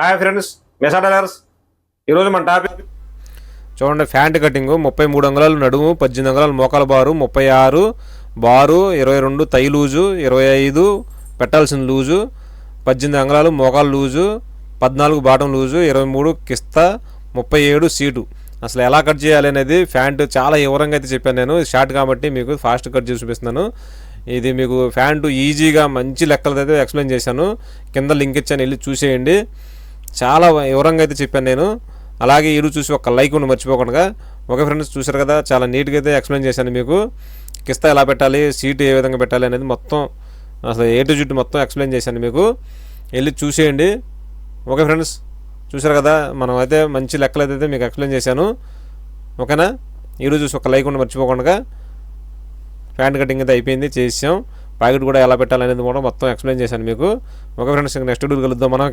Hi friends, మెసా tailors. ఈరోజు మన topic చూడండి. ప్యాంట్ కటింగ్ 33 అంగుళాలు నడుము, 18 అంగుళాలు మోకాల బారు, 36 బారు, 22 తై లూజు, 25 పెట్టాల్సిన లూజు, 18 అంగుళాలు మోకాల లూజు, 14 బాటం లూజు, 23 కిస్తా, 37 సీటు. అసలు ఎలా కట్ చేయాలి అనేది ప్యాంటు చాలా వివరంగా అయితే చెప్పాను నేను. షార్ట్ కాబట్టి మీకు ఫాస్ట్ కట్ చేసి చూపిస్తున్నాను. ఇది మీకు ప్యాంటు ఈజీగా మంచి లెక్కలతో అయితే ఎక్స్ప్లెయిన్ చేశాను. కింద లింక్ ఇచ్చాను, వెళ్ళి చూసేయండి. చాలా వివరంగా అయితే చెప్పాను నేను. అలాగే ఈరోజు చూసి ఒక లైక్ ఉండి మర్చిపోకుండా. ఓకే ఫ్రెండ్స్, చూసారు కదా, చాలా నీట్గా అయితే ఎక్స్ప్లెయిన్ చేశాను మీకు. కిస్తా ఎలా పెట్టాలి, సీటు ఏ విధంగా పెట్టాలి అనేది మొత్తం అసలు ఏ టు జెడ్ మొత్తం ఎక్స్ప్లెయిన్ చేశాను మీకు. వెళ్ళి చూసేయండి. ఓకే ఫ్రెండ్స్, చూసారు కదా, మనం అయితే మంచి లెక్కలు అయితే మీకు ఎక్స్ప్లెయిన్ చేశాను. ఓకేనా? ఈరోజు చూసి ఒక లైక్ ఉండి మర్చిపోకుండా. ప్యాంట్ కటింగ్ అయితే అయిపోయింది, చేసాం. ప్యాకెట్ కూడా ఎలా పెట్టాలనేది కూడా మొత్తం ఎక్స్ప్లెయిన్ చేశాను మీకు. ఓకే ఫ్రెండ్స్, నెక్స్ట్ వీడియో కలుద్దాం మనం.